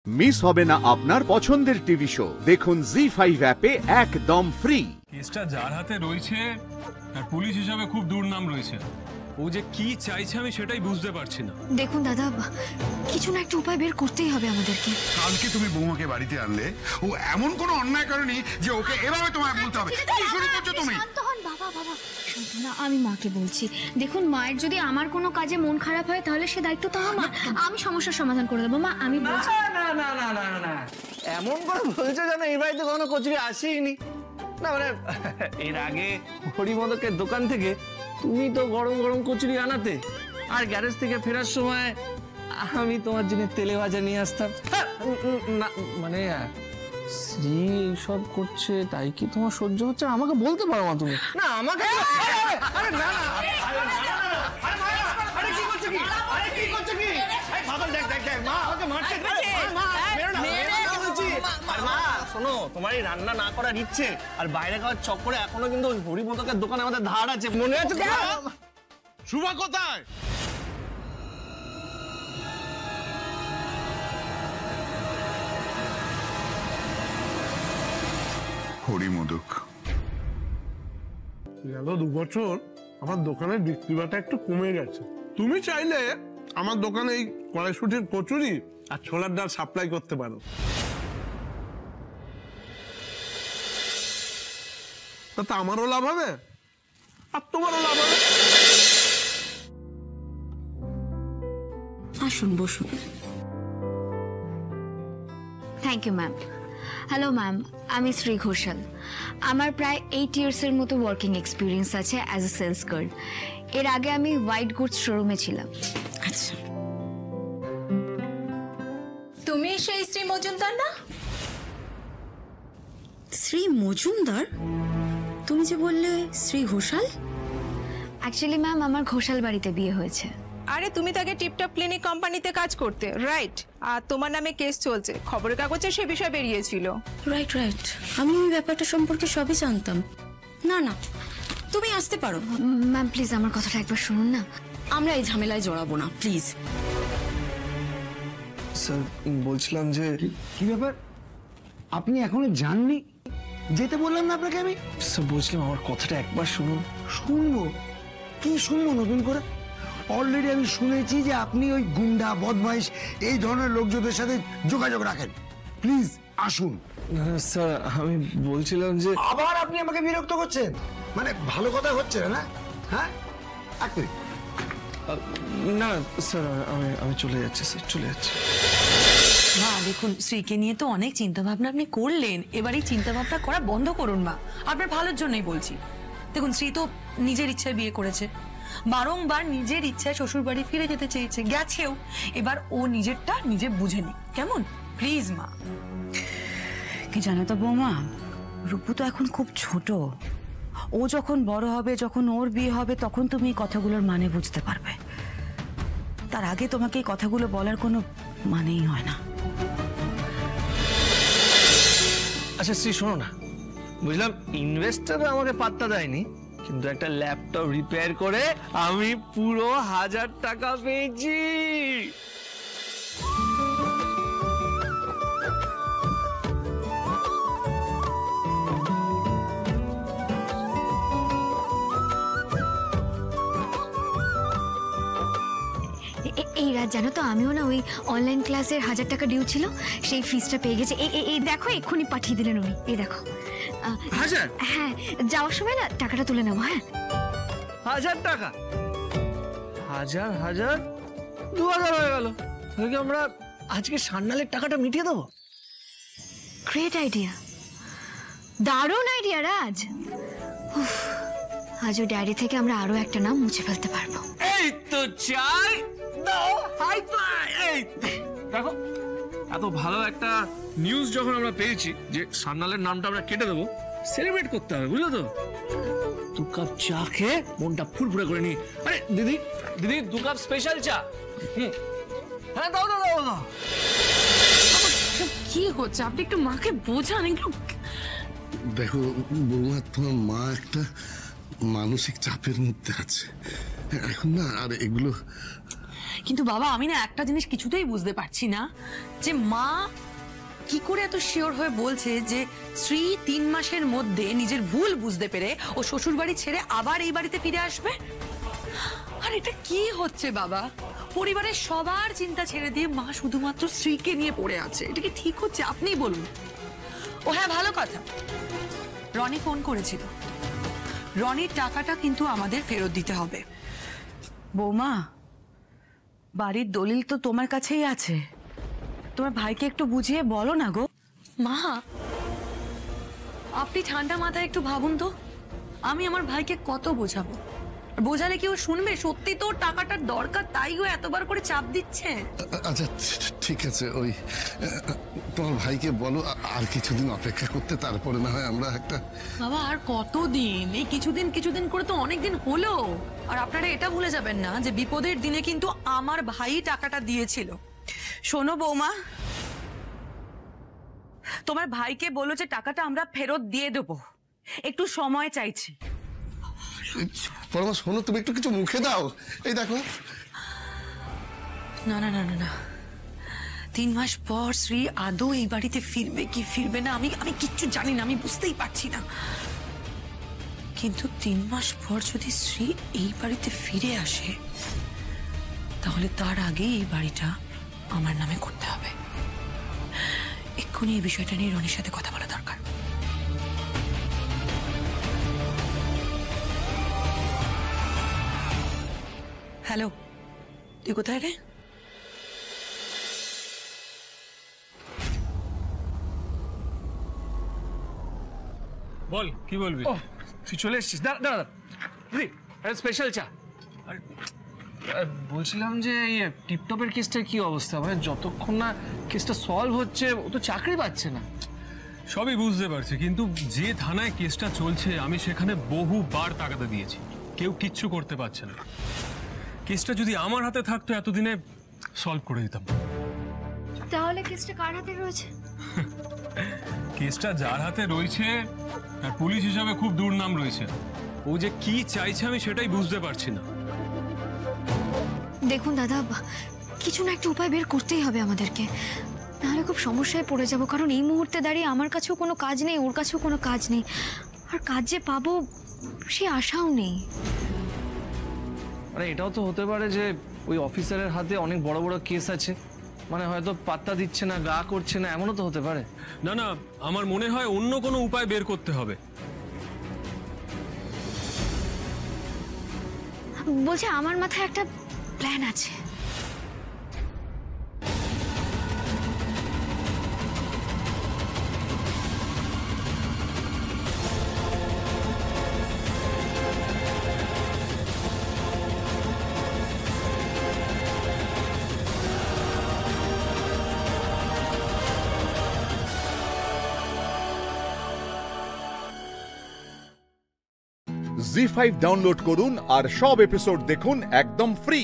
Miss হবে না আপনার পছন্দের টিভি শো। দেখুন জি5 অ্যাপে একদম ফ্রি। কেসটা যার হাতে রয়েছে আর পুলিশ হিসাবে খুব দুর্নাম রয়েছে। ও যে কি চাইছে আমি সেটাই বুঝতে পারছি না। দেখুন দাদা, কিছু না একটা উপায় বের করতেই হবে আমাদেরকে। কালকে তুমি বৌমাকে বাড়িতে আনলে, ও এমন কোনো অন্যায় করেনি যে ওকে এভাবে তোমায় বলতে হবে। কি শুরু করছো তুমি? বাবা বাবা শুনতো না, আমি মাকে বলছি। দেখুন, মায়ের যদি আমার কোনো কাজে মন খারাপ হয় তাহলে সে দায়িত্ব তো আমার। আমি সমস্যার সমাধান করে দেবো মা, আমি বলছি। না না না না না, এমন করে বলছো যেন এই বাড়িতে কোনো কচুরি আসেইনি। না মানে এর আগে হরিমদকের দোকান থেকে তুমি তো গরম গরম কচুরি আনাতে, আর গ্যারেজ থেকে ফেরার সময় আমি তোমার জন্য তেলে ভাজা নিয়ে আসতাম। না মানে শ্রী সব করছে তাই কি তোমার সহ্য হচ্ছে? আমাকে বলতে পারো না তুমি? না আমাকে আরে না না আরে কি করছো কি? আরে কি করছো কি? এই বাবা দেখ দেখ দেখ মা আমাকে মারছে। মা মেরো না মেরো বলছি। আর মা শোনো, তোমার এই রান্না না করার ইচ্ছে আর বাইরে খাওয়ার চক্করে এখনো কিন্তু হরিমদকের দোকানে আমাদের ধার আছে, মনে আছে? শুভা কোথায়? হরিমদক গেল 2 বছর আমার দোকানের বিক্রিবাটা একটু কমে গেছে। তুমি চাইলে আমার দোকানে এই কড়াইশুটির কচুরি আর ছোলার ডাল সাপ্লাই করতে পারো। তাতে আমারও লাভ হবে আর তোমারও লাভ হবে। আসুন বসুন। Thank you ma'am. Hello ma'am, আমি শ্রী ঘোষাল। আমার প্রায় 8 ইয়ার্সের মতো ওয়ার্কিং এক্সপিরিয়েন্স আছে অ্যাজ এ সেলস গার্ল। এর আগে আমি হোয়াইট গুডস শোরুমে ছিলাম। আচ্ছা, তুমি সেই শ্রী মজুমদার না? শ্রী মজুমদার? তুমি যে বললে শ্রী ঘোষাল। অ্যাকচুয়ালি ম্যাম, আমার ঘোষাল বাড়িতে বিয়ে হয়েছে। আরে তুমি তাকে টিপটপ ক্লিনিক কোম্পানিতে কাজ করতে, রাইট? আর তোমার নামে কেস চলছে, খবরের কাগজে সে বিষয় বেরিয়েছিল। রাইট রাইট, আমি ওই ব্যাপারটা সম্পর্কে সবই জানতাম। না না, তুমি আসতে পারো। ম্যাম প্লিজ আমার কথাটা একবার শুনুন না। আমরা এই ঝামেলায় জড়াবো না, প্লিজ। স্যার বলছিলাম যে কি ব্যাপার, আপনি এখনো জাননি? যেতে বললাম না আপনাকে আমি? স্যার বলছিলাম আমার কথাটা একবার শুনুন। শুনবো? কি শুনবো নতুন করে? অলরেডি আমি শুনেছি যে আপনি ওই গুন্ডা বদমাইশ এই ধরনের লোকজনের সাথে যোগাযোগ রাখেন। প্লিজ আসুন। স্যার আমি বলছিলাম যে আবার আপনি আমাকে বিরক্ত করছেন, মানে ভালো কথা হচ্ছে না? হ্যাঁ এক মিনিট। না স্যার আমি চলে যাচ্ছি স্যার, চলে যাচ্ছি। মা দেখুন, শ্রীকে নিয়ে তো অনেক চিন্তা ভাবনা আপনি করলেন, এবার এই চিন্তা ভাবনা করা বন্ধ করুন মা, আপনার ভালোর জন্যই বলছি। দেখুন, শ্রী তো নিজের ইচ্ছায় বিয়ে করেছে, বারংবার নিজের ইচ্ছায় শ্বশুর বাড়ি ফিরে যেতে চেয়েছে, গেছেও। এবার ও নিজেরটা নিজে বুঝে নি, কেমন? প্লিজ মা। কি জানো তো বৌমা, রূপু তো এখন খুব ছোট। ও যখন বড় হবে, যখন ওর বিয়ে হবে, তখন তুমি এই কথাগুলোর মানে বুঝতে পারবে। তার আগে তোমাকে এই কথাগুলো বলার কোনো মানেই হয় না। আচ্ছা শ্রী শোনো না, বুঝলাম ইনভেস্টর আমাকে পাত্তা দেয়নি, কিন্তু একটা ল্যাপটপ রিপেয়ার করে আমি পুরো 1000 টাকা পেয়েছি। এই রাত জানো তো, আমিও না ওই অনলাইন ক্লাসের 1000 টাকা ডিউ ছিল, সেই ফিসটা পেয়ে গেছে। এই দেখো, এক্ষুনি পাঠিয়ে দিলেন উনি। এই দেখো। হ্যাঁ, যাওয়ার সময় না টাকাটা তুলে নেবো। হ্যাঁ 1000 টাকা? 1000 2000 হয়ে গেল। আমরা আজকে সান্নালের টাকাটা মিটিয়ে দেবো। গ্রেট আইডিয়া, দারুণ আইডিয়া রাজ। আজ ও ডায়েরি থেকে আমরা আরো একটা নাম মুছে ফেলতে পারবো। এই তো চাই দাও, হাই ফাই। এই দেখো, এত ভালো একটা নিউজ যখন আমরা পেয়েছি যে সান্নালের নামটা আমরা কেটে দেবো, সেলিব্রেট করতে হবে, বুঝলো তো? 2 কাপ চা খেয়ে মনটা ফুরফুরে করে নি। আরে দিদি দিদি 2 কাপ স্পেশাল চা। হ্যাঁ দাও দাও দাও দাও। কি হচ্ছে? আপনি একটু মাকে বোঝান একটু। দেখো বৌমা, তোমার মা একটা মানসিক চাপের মধ্যে আছে এখন না, আর এগুলো কিন্তু বাবা আমি না একটা জিনিস কিছুতেই বুঝতে পারছি না, যে মা কি করে এত শিওর হয়ে বলছে যে শ্রী 3 মাসের মধ্যে নিজের ভুল বুঝতে পেরে ও শ্বশুর বাড়ি ছেড়ে আবার এই বাড়িতে ফিরে আসবে। আর এটা কি হচ্ছে বাবা? পরিবারের সবার চিন্তা ছেড়ে দিয়ে মা শুধুমাত্র শ্রীকে নিয়ে পড়ে আছে, এটা কি ঠিক হচ্ছে? আপনিই বলুন। ও হ্যাঁ, ভালো কথা, রনি ফোন করেছিল, রনির টাকাটা কিন্তু আমাদের ফেরত দিতে হবে। বৌমা, বাড়ির দলিল তো তোমার কাছেই আছে, তোমার ভাইকে একটু বুঝিয়ে বলো না গো। মা আপনি ঠান্ডা মাথায় একটু ভাবুন তো, আমি আমার ভাইকে কত বোঝাবো, বোঝালে কি ও শুনবে? সত্যি তো টাকাটার দরকার, তাই ও এতবার করে চাপ দিচ্ছে। আচ্ছা ঠিক আছে, ওই তোমার ভাইকে বলো আর কিছুদিন অপেক্ষা করতে, তারপরে না হয় আমরা একটা। বাবা আর কতদিন? এই কিছুদিন করে তো অনেকদিন হলো। আর আপনারা এটা ভুলে যাবেন না যে বিপদের দিনে কিন্তু আমার ভাই টাকাটা দিয়েছিল। শোনো বৌমা, তোমার ভাইকে বলো যে টাকাটা আমরা ফেরত দিয়ে দেবো, একটু সময় চাইছি। পরমা শোনো, তুমি একটু কিছু মুখে দাও। এই দেখো। না না না না না, 3 মাস পর শ্রী আদৌ এই বাড়িতে ফিরবে কি ফিরবে না আমি কিচ্ছু জানি না, আমি বুঝতেই পারছি না। কিন্তু 3 মাস পর যদি শ্রী এই বাড়িতে ফিরে আসে, তাহলে তার আগে এই বাড়িটা আমার নামে করতে হবে। এক্ষুনি এই বিষয়টা নিয়ে রনির সাথে কথা বলা দরকার। হ্যালো, তুই কোথায় রে? বল কি বলবি? তুই চলে এসছিস? দাঁড়া দিদি, স্পেশাল চা। বলছিলাম যে এই টিপটপের কেসটার কি অবস্থা? মানে যতক্ষণ না কেসটা সলভ হচ্ছে ও তো চাকরি পাচ্ছে না। সবই বুঝতে পারছি, কিন্তু যে থানায় কেসটা চলছে আমি সেখানে বহুবার তাগাদা দিয়েছি, কেউ কিচ্ছু করতে পারছে না। কেসটা যদি আমার হাতে থাকতো এতদিনে সলভ করে দিতাম। তাহলে কেসটা কার হাতে রয়েছে? কেসটা যার হাতে রয়েছে আর পুলিশ হিসাবে খুব দুর্নাম রয়েছে, ও যে কি চাইছে আমি সেটাই বুঝতে পারছি না। দেখুন দাদা, কিছু না একটা উপায় বের করতেই হবে আমাদেরকে, নাহলে খুব সমস্যায় পড়ে যাব। কারণ এই মুহূর্তে দাঁড়িয়ে আমার কাছেও কোনো কাজ নেই, ওর কাছেও কোনো কাজ নেই, আর কাজ যে পাবো সে আশাও নেই। মানে এটাও তো হতে পারে যে ওই অফিসারের হাতে অনেক বড় বড় কেস আছে, মানে হয়তো পাত্তা দিচ্ছে না, গা করছে না, এমনও তো হতে পারে। না না, আমার মনে হয় অন্য কোনো উপায় বের করতে হবে। বলছে আমার মাথায় একটা প্ল্যান আছে। জি5 ডাউনলোড করুন আর সব এপিসোড দেখুন একদম ফ্রি।